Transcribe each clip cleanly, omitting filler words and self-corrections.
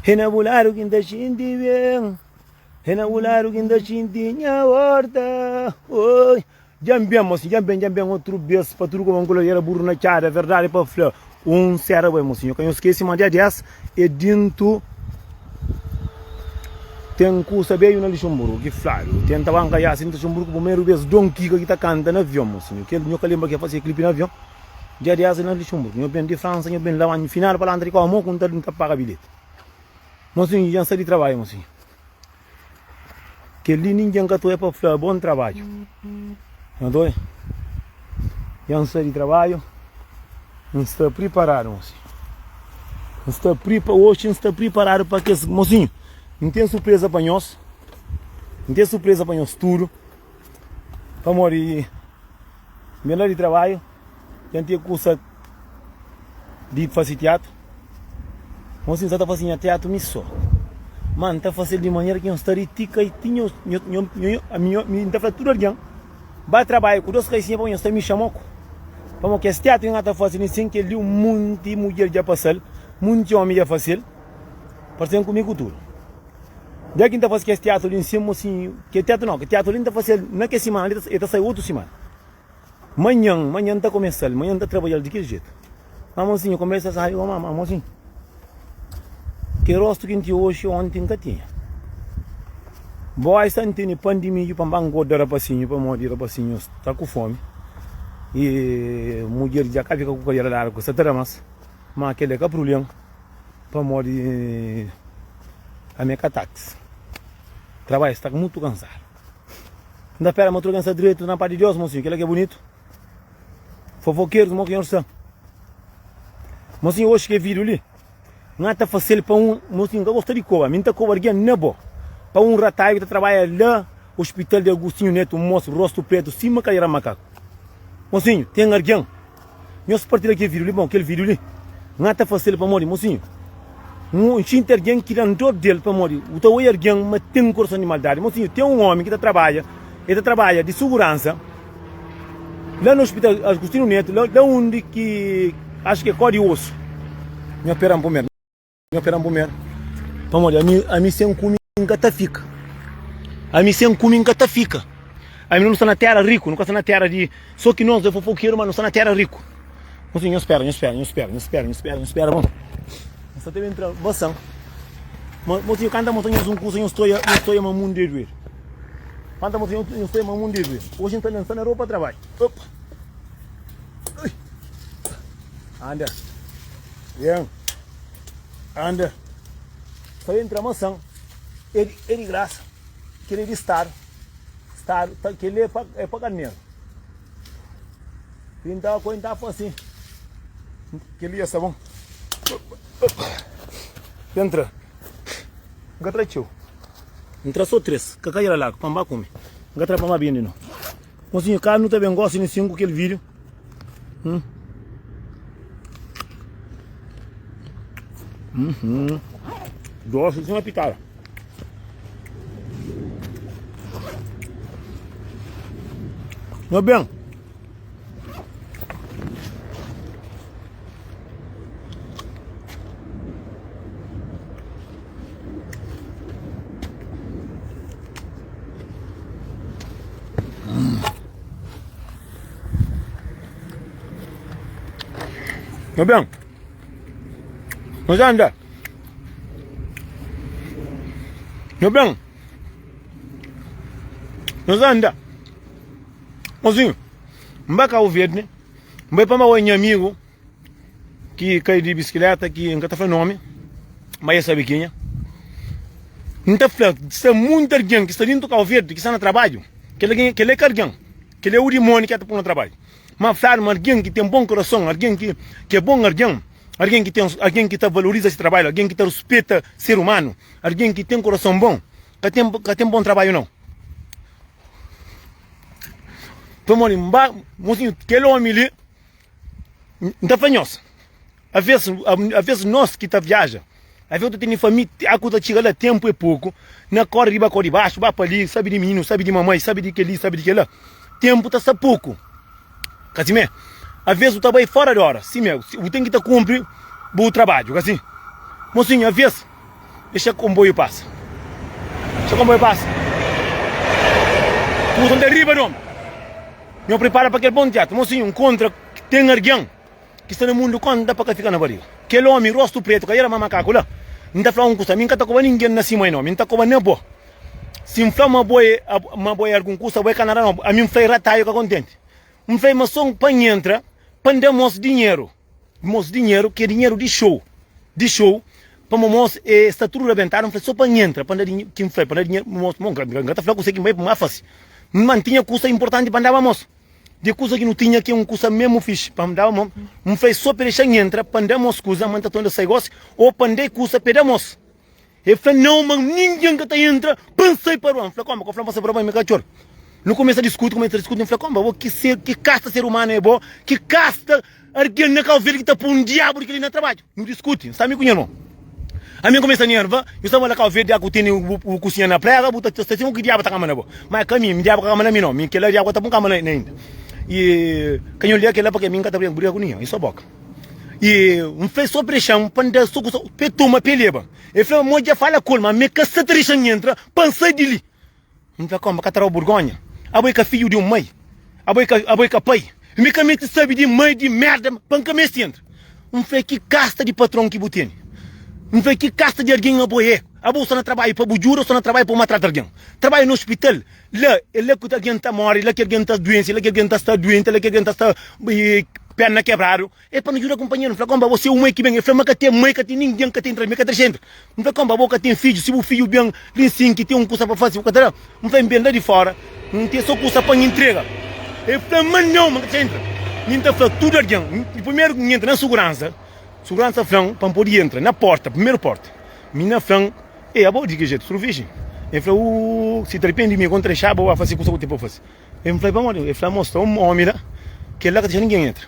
Renabularam que ainda xinti bem. Renabularam que ainda xinti minha horta. Oi. Jambem, mocinho, jambem outro beijo para tudo como um colher burro na cara, é verdade, para flor. Será bem, mocinho. Quando eu esqueci, mas dia 10 é dentro. Tem que saber na Luxemburgo, que flaro. Tem que bancar já assim, Luxemburgo, primeiro vez, Don Kika que está cantando no avião, mocinho. Que ele nunca lembra que fazia clipe no avião. Dia 10 na Luxemburgo. Eu venho de França, eu venho lá no final para lá, entrar com a mão, quando ele não paga bilhete. Mocinho, já sai de trabalho, mocinho. Que ali ninguém que é para flor, bom trabalho. Não dói? Já sai de trabalho. Não está preparado, mocinho. Não está preparado, hoje não está preparado para que esse mocinho. Não tem surpresa para nós. Não tem surpresa para nós tudo. Para morrer. Melhor de trabalho. Tem curso de fazer teatro. Mocinho está fazendo teatro misso. Mano, está fazendo de maneira que nós está ritica e tinha a minha está fazendo tudo alguém. Vai trabalhar com dois caixinhas para nós está me chamando. Como que esse teatro não está fazendo assim que ele muito de mulher já passou, muito homem já fazendo. Parecendo comigo tudo. Já que está fazendo esse teatro ali em cima, assim, que teatro não, que teatro ali está fazendo, não é que semana, ele está saindo outra semana. Amanhã está começando, amanhã está trabalhando de que jeito. Mamozinho, começa a sair, mamozinho. Que rosto que a gente hoje, ontem que tinha. Boa, está entendendo pandemia, para banco de rapacinho, para morrer rapacinho, está com fome. E mulher já fica com a colher da água, mas aquele é o problema, para morrer a minha táxi. Trabalho está muito cansado. Ainda espera, mas estou cansado direito na parte de Deus, mocinho, aquele que é bonito. Fofoqueiros, moquinhos são. Mocinho, hoje que é vídeo ali. Não está fácil para mocinho, que gosta de cobra. Minha cobra aqui é nebo. Para rataio que trabalha lá, Hospital de Agostinho Neto, moço, rosto preto, cima cairá macaco. Mocinho, tem arguião. Nós partilhamos aquele vídeo ali, bom, aquele vídeo ali. Não está fácil para morrer, mocinho. Tinha alguém que andou dele para morrer. O teu arguião, mas tem um coração de maldade. Mocinho, tem um homem que trabalha de segurança. Lá no Hospital Agostinho Neto, lá onde que acho que é código osso. Me operam por menos. Vamos olhar, a mim sem comer em catafica. A mim sem comer em catafica. A mim não está na terra rico, não está na terra de. Só que nós, de fofoqueiro, mas não está na terra rico. Assim, eu espero, bom. Só teve entrar, bastante. Mas eu canto montanhas um curso, eu estou a mamão de ver. Quanta montanha eu estou a mamão de ver. Hoje estou lançando a roupa para trabalho. Opa. Anda. Vem. Anda. Só entra a maçã. Ele graça. Que ele estar, que ele é para dinheiro. Então a coisa está assim. Que ele ia ser bom. Entra. Entra tio. Entra só 3. Que caia lá, para não comer. Entra para bem não. Mocinho, cara não também gosta de 5 aquele vídeo. Gosto de uma pitada. Meu bem. Meu bem. Mas anda. Meu bem. Mas anda. Mozinho, não vai verde, né? Não vai para meu amigo que cai de bicicleta, que nunca está falando nome, mas essa biquinha. Não está falando, está muito alguém que está dentro do carro verde, que está no trabalho, que ele é cargão, que ele é o demônio que está no trabalho. Mas fala alguém que tem bom coração, alguém que é bom alguém que valoriza esse trabalho, alguém que respeita ser humano, alguém que tem coração bom, que tem bom trabalho não. Mocinho, aquele homem ali, não está fanhoso. Às vezes nós que viaja, às vezes tu tem família, a coisa chega lá, tempo é pouco, na corre riba, corre baixo, vai para ali, sabe de menino, sabe de mamãe, sabe de que ali, sabe de que lá. Tempo está pouco. Casimé, às vezes tu trabalha fora de hora, sim meu, tu tem que cumprir o trabalho, assim. Mocinho, às vezes, deixa o comboio passa. Deixa o comboio passa. Usam de riba, não. Me prepara para aquele bom teatro. Mocinho, encontra que tem alguém que está no mundo quando dá para ficar na barriga. Aquele homem, rosto preto, que era uma macaco lá. Não está falando com você. Minha está com ninguém na cima, não. Minha está com nem boa. Se me fala uma boia algum custa, boia canara não. A mim foi rataio que contente. Me fez uma som para entra, para dar dinheiro. Mos dinheiro, que é dinheiro de show. De show. Para mos estatura rebentaram, só para entra, para dar dinheiro, quem foi, para dar dinheiro, mos, gata falou com você que vai para uma face. Mantinha custa importante para dar mos. De coisa que não tinha que um custa mesmo fixe, para dar mos. Me fez só para deixar entra, para dar mos coisa, manta toda essa gosto, ou para dar custa para dar mos. Eu falei, não, mas ninguém que está entra, pensei para o falei, como? Eu falei, você para o meu cachorro. Não começa a discutir, eu falei, como? Que casta ser humano é bom, que casta, alguém na calveira que está por um diabo que ele não trabalha. Não discute, está me conhecendo? A mim começa a nerva, eu estava na calveira, eu tenho o cozinha na praia, eu tenho que diabo está camando, mas caminho, diabo está camando a mim não, que ele diabo está por camando ainda. E quem eu li aquele porque mim está brincando com ninguém, isso é boca. E fez só pressão, para dar suco, petuma, peleba. Eu falei, mas já fala com mas me que se trecham entra, pensei dele. Não falei, como, catara o Borgonha. A boi que filho de mãe. A boi que pai. Me que me sabe de mãe de merda, panca me entra. Falei, que casta de patrão que botene. Falei, que casta de alguém a boi é. A bolsa não trabalha para bujura, só não trabalha para matar alguém. Trabalha no hospital. Lá, ele que alguém está morre, lá que alguém está doente, lá que alguém está doente, lá que alguém está perna quebrada. É para não ajudar companheiro. Não falei, como você é uma mãe que vem. Eu falei, mas que tem mãe, que tem ninguém, que tem entre mim, que tem gente. Não falei, como você tem filho, se o filho bem, tem sim, que tem coisa para fazer, não falei, bem lá de fora, não tem só coisa para entrega. Eu falei, mas não, mas que entra. Então, tudo alguém. Primeiro que entra na segurança flan, para poder entrar na porta, primeira porta. Minha flan, a boa de que jeito, survivem. Eu falei, se te arrepende de mim, contra a chave, eu vou fazer coisa que eu tenho para fazer. Eu falei, vamos, eu falei, mostra um homem lá, que lá que deixa ninguém entra.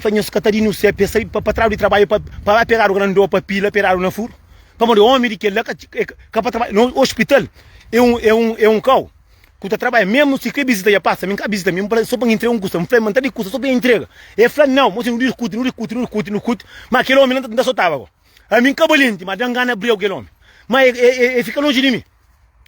Falei, os catarinhos, se é para trás de trabalho, para pegar o grandão, para pila, pegar o na furo. Para o homem que lá que para trabalhar no hospital, é um cão. Que trabalha, mesmo se quer visita, já passa, me visita, mesmo só para entregar custa, me falei, manter de custa, só para entrega. Eu falei, não, você não discute, mas aquele homem não só estava. A mim cabalente, mas dá gana abrir aquele homem. Mas fica longe de mim.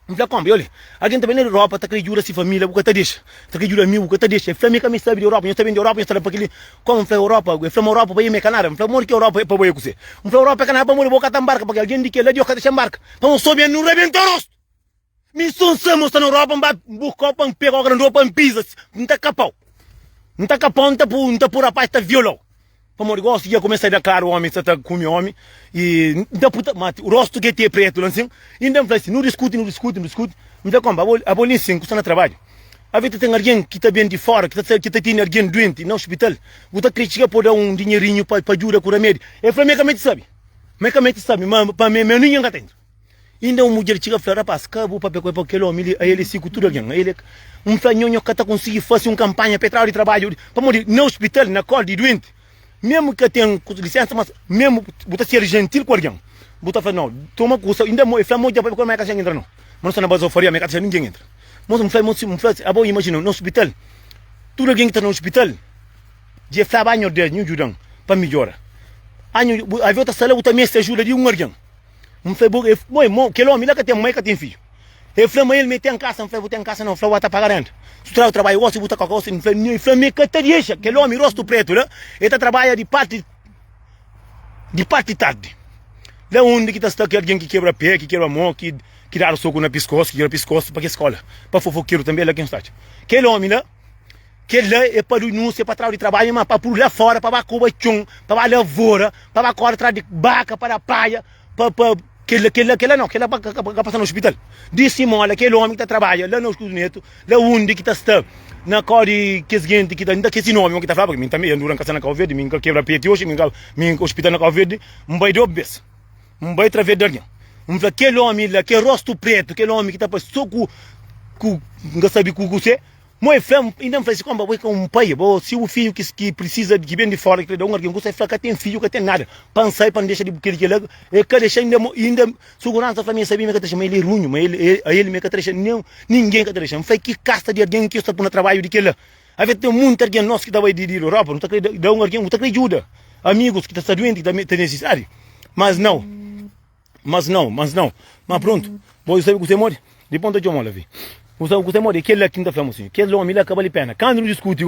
Me falei, como, olha, alguém também na Europa, está querendo ajudar a família, o que está deixa, está querendo ajudar o que está deixa. Eu falei, me sabe de Europa, eu também de Europa, eu estava para aquele, como foi Europa, eu falei, Europa para ir me canar, eu falei, amor, que Europa é para ir com você. Eu falei, Europa é canar, para morrer, boca embarca, porque alguém diz que ele é de oca deixa embarca, para não subir, não rebentar o rosto. Me sonhamos na Europa, buscar para pegar o grande para pisa, não está capão, não está por a parte da violão. Para morrer, gosto de começar a dar claro o homem, está com o homem, e então puta, mate, o rosto que é preto, assim, ainda me falei assim, não discute, então como, a bolinha sim, custa no trabalho. A vezes tem alguém que está bem de fora, que está tendo alguém doente no hospital, você critica por dar um dinheirinho para ajudar com o remédio. Eu falei, mecamente sabe, mas para mim, meu ninguém está tendo. Ainda uma mulher chega a falar, rapaz, acabou para pegar aquele homem, ele se cultura alguém, ele nhonho que está conseguindo fazer uma campanha para de trabalho, para morrer no hospital, na cola de doente. Mesmo que tenha licença, mas mesmo você ser gentil com alguém, você fala, não, toma curso, ainda eu falei, muito para como é que a gente entra, não. Mas não é base faria, mas ninguém entra. Mas eu falei, a boa imagina, no hospital, tudo alguém que está no hospital, de falar banho de New Judão, para melhorar. A outra sala, eu também se ajuda de alguém. Eu falei, aquele homem lá que tem mãe, que tem filho. Eu falei, mas ele me tem em casa, eu falei, vou ter em casa não, eu falei, vou estar pagando. Se tu trabalha, eu vou com a coisa, eu falei, me deixa, aquele homem rosto preto, né? Ele trabalha de parte tarde. Lá onde que está alguém que quebra pé, que quebra mão, que dá o soco na pescoço, que quebra pescoço para que escola. Para fofoqueiro também, lá quem está. Aquele homem lá, que lá é para denúncia, para trás de trabalho, mas para por lá fora, para bacoba chum, para lavoura, para bacoba atrás de vaca, para a praia, para aquele não, aquele para passar no hospital. Disse olha, aquele homem que trabalha lá no hospital, lá onde que está na cor que gente que ainda que esse nome que está falando, porque mim também ando na casa na Calverde, mim quebra pé hoje, mim hospital na Calverde, vai do bes. Vai através de alguém. Aquele homem lá, aquele rosto preto, aquele homem que está para soco não sabe com você. Moi fam ainda faz como vai com um pai, se o filho que precisa de bem de fora que dá alguém você fala que tem filho que tem nada, pensar para não deixar de aquele lá, é que deixar ainda segurança família sabia que deixa ele ruim, mas ele me que deixa ninguém que deixa, foi que casta de alguém que está por trabalho de aquele. A vezes tem muito alguém nosso que vai de Europa, não está dá alguém, não está ajuda, amigos que está doente que também tem necessidade, mas não. Mas não. Mas pronto. Vou saber que você morre. De ponta de uma vi. Você sabe que você morre. Aquele é quinta-feira, mocinho. Aquele homem lá acaba de pena. Quando não discute,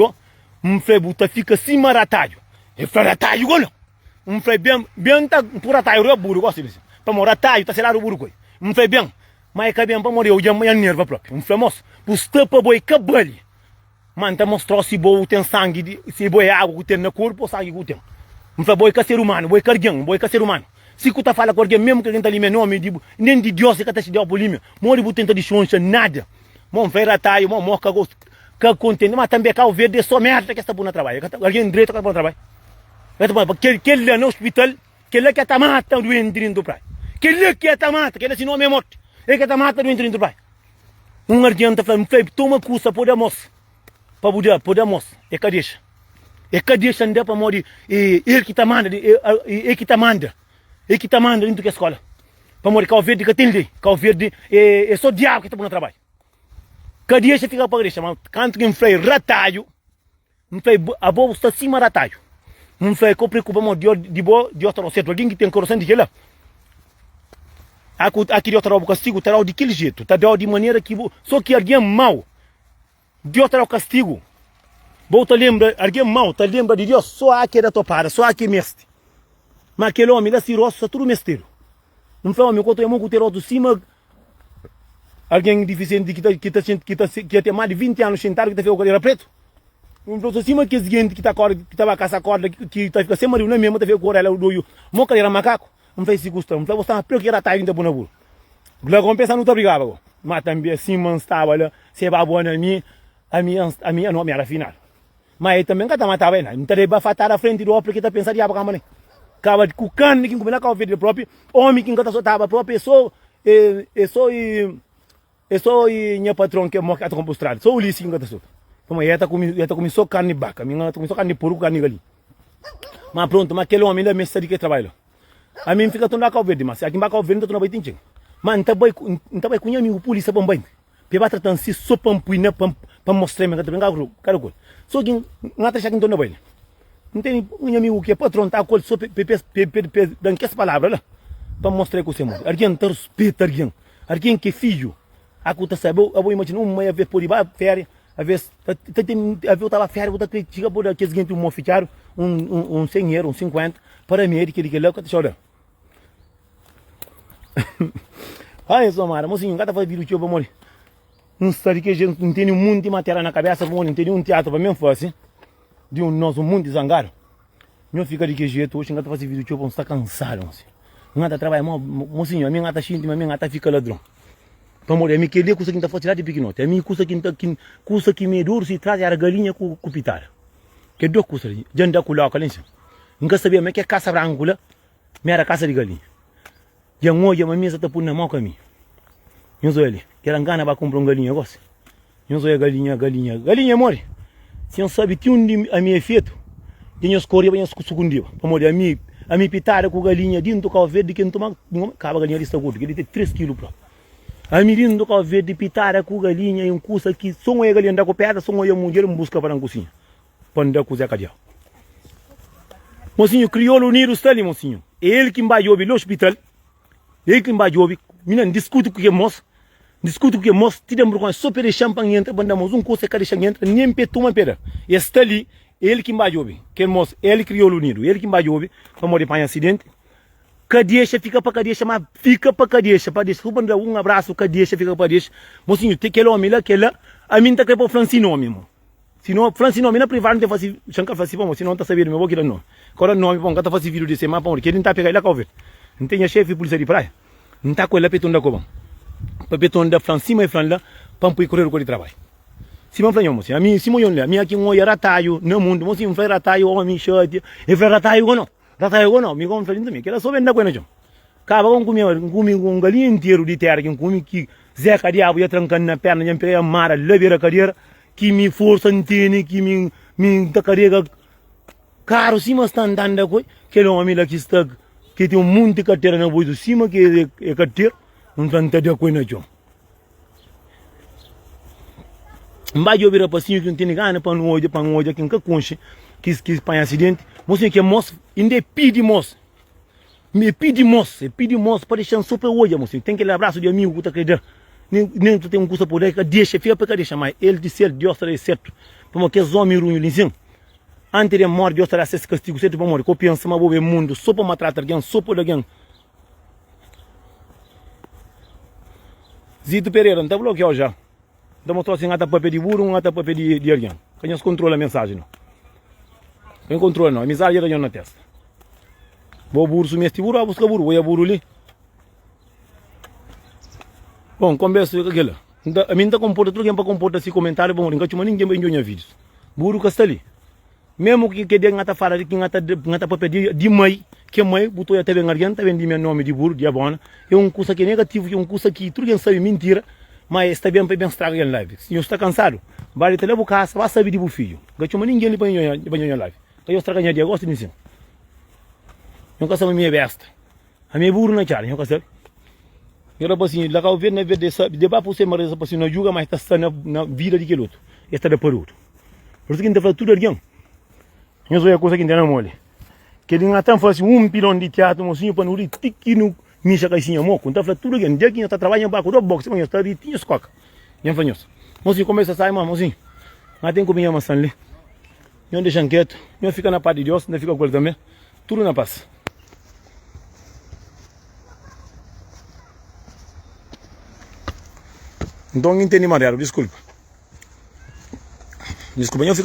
frei buta fica cima ratalho. É pra ratalho, não? Frei bem tá por ratalho, eu burro, gosto disso. Para morar ratalho, tá será o burro, frei bem. Mas é bem para morrer, eu já me nerva próprio. Frei moço, os tapa boi cabelo. Manta mostrou se boi tem sangue, se boi é água que tem no corpo ou sangue que tem. Frei boi que ser humano, boi carguão, boi que ser humano. Se tu tá falando com alguém, mesmo que ele tá ali, nome, nem de Deus, que tá se deu por ali, mori por tentar de choncha, nada. Mão frei ratalho, mão morca gosto. Que contente, mas também cá o verde é só merda que está bom no trabalho. Alguém direito que está bom no trabalho. Aquele no hospital, aquele que está matando o doente do praia. Aquele que está matando, aquele assim não é morto. Ele que está matando o doente do praia. Adianta falar, toma curso para poder moça. É que deixa. É que deixa andar para morrer. Ele que está manda, ele que está manda dentro da escola. Para morrer, cá o verde que tem ali. Cá o verde é só diabo que está bom no trabalho. Que deixa ficar para igreja, mas quando quem frei ratalho, a boa está acima ratalho. Não frei que preocupa de outro certo, alguém que tem coração de lá. Aqui de outro castigo, terá de aquele jeito, tá de maneira que só que alguém mau, de outro castigo. Volta lembra, alguém mau, tá lembra de Deus, só aqui da topada, só aqui mestre. Mas aquele homem lá se roça tudo mestre. Não foi homem, quando eu amo que o do cima. Alguém deficiente que tem mais de 20 anos sentado que está fazendo o preto. Um professor cima que gente que estava a caçar corda, que está ficando sem marido, não é mesmo, está fazendo corda, ela do moca era macaco. Não fez se custa, não fez você preto que era taio ainda buna bula. Lá compensa não está brigado. Mas também assim estava lá, se vai boa a minha não era final. Mas ele também está matando bem, não está de fatar à frente do outro que está pensando de abacar mané. Acaba de cucando que combina com o vídeo próprio, homem que está só estava próprio, é só minha patrão que é morta com estrada. Só o Ulisses que está solto. Então, ela está comendo só carne de vaca. Minha está comendo só carne de porco, carne de galinha. Mas pronto, mas aquele homem ainda é mestre que trabalha. A mim fica tudo na Cabo Verde, mas aqui em Cabo Verde não estou na Baitinha. Mas não está bem com amigo polícia para bem. Para tratar se só para puinar para mostrar que está bem cara. Só que não está chegando na bem. Não tem um amigo que é patrão, está com só dando essa palavra lá. Para mostrar que você morre. Alguém está respeito, alguém que é filho. A conta sabe, eu vou imaginar uma vez por ir para férias, a vez eu estava férias, eu estava chegando por aqui, seguinte, um oficial, um 100 euros, 50, para mim, ele que lá, que está chorando. Ai, só mara, mocinho, cada vez vira o tio para morrer. Não sabe que a gente não tem um mundo de matéria na cabeça, não tem um teatro para mim, foi assim, de um nosso mundo de zangaro. Não fica de que jeito, hoje, cada vez vira o tio para não estar cansado, mocinho. Não está trabalhando, mocinho, a minha está xinto, a minha está fica ladrão. Amor, é me que custa que está fazendo de pequenote, é me custa que me duro se traz a galinha com pitar. Que dor custa ali, gente da cula ali, nunca sabia mas que é caça branca, me era caça de galinha. Já hoje a minha está por na mão caminho. Eu sou ele, que era engana para comprar galinha, gosto. Eu sou a galinha morre. Se não sabe que a minha feito, tinha escolha para segundo amor, a minha pitar com galinha dentro do carro verde que não toma, acaba a galinha de saúde, que ele tem 3 quilos para. A menina do carro verde pitar com galinha e um curso que só uma galinha anda com pedra, só uma mulher busca para a cozinha. Para andar com o Zé Cadial. Mocinho, crioulo unido está ali, mocinho. Ele que embaixou no hospital, ele que embaixou, menina, discute com o moço, tira um só para champanhe entra, mandamos um curso que champanhe entra, nem peto uma pera. E está ali, ele que embaixou, que moço, ele crioulo unido, ele que embaixou, para morrer para um acidente. Cadeixa fica para cadeixa, mas fica para cadeixa, para deixar. Rubando um abraço, cadeixa fica para cadeixa. Mocinho, tem aquele homem lá, a mim está querendo para o Francino, mesmo. Se não, Francino, não é privado, não tem fácil, chanca fácil, vamos, se não está sabendo, meu vou querer não. Agora não, meu está fácil vídeo de semana, para onde, que ele não está pegando lá, calma. Não tem chefe de polícia de praia. Não está com ele, petão da cobão. Para petão da Francima e Franla, para ir correr com o trabalho. Se não falhamos, a mim, se não, a mim aqui um olho rataio, no mundo, mocinho, foi rataio, homem, short, e foi rataio ou não. Rataio não, me como falando também, que era só vender coisa, João. Acaba com um galinha inteiro de terra, que Zé Cadiabo ia trancando na perna, ia pegar a mara, levar a cadeira, que me força antene, que me carrega caro, cima está andando com aquele homem lá que está, que tem um monte de carteira na voz do cima, que é carteira, não está entendendo coisa, João. Mas eu viro para cima que não tem gana para um olho, que nunca conche, que para acidente. Moço que moço, ainda pede moço. Me pede moço para deixar super hoje, moço. Tem aquele abraço de amigo que tá querendo. Nem tu tem um curso por aí que deixa, fica para deixar mais. Ele disse, Deus está certo. Como que os homens ruins, lisinho. Antes de morrer, Deus está esse castigo, certo para morrer. Copiam se mal o mundo, só para matar alguém, só para alguém. Zito Pereira, não está bloqueado já. Então mostrou assim, ngata papel de burro, ngata papel de alguém. Quem controla a mensagem, não? Quem controla, não. A mensagem é na testa. Vou burro, sumir este burro, vou buscar burro, vou ir a burro ali. Bom, conversa com aquela. A mim está comporta, tudo que para comporta esse comentário, bom, ninguém vai enjoar vídeos. Burro que está ali. Mesmo que de ngata fara, que ngata papel de mãe, que mãe, botou até bem alguém, está vendo meu nome de burro, de abona. É coisa que é negativo, é coisa que tudo que sabe mentira, mas está bem estraga em live. Se eu está cansado, vai te levar casa, vai saber de filho. Gacho ninguém lhe põe em live. Que eu estraga dia, gosto disso. Eu não sei minha besta. A minha burro não é eu não sei. Eu não assim, lá que eu vejo na vida de baixo você mas assim não julga mais está na vida de aquele outro. Está de período. Por isso que ainda faz tudo alguém. Eu sou a coisa que ainda não mole. Que ele não tem faz pilão de teatro, mocinho para não ir tiqui no micha caicinha moco. Então faz tudo alguém. Dia que está trabalhando para o boxe, mas está de tinha escoca. Não faz isso. Mocinho começa a sair, mocinho. Não tem como ir mais ali. Não deixa quieto. Não fica na parte de Deus, não fica com ele também. Tudo na paz. Então não entendi, Mariano, desculpa. Desculpa, eu fico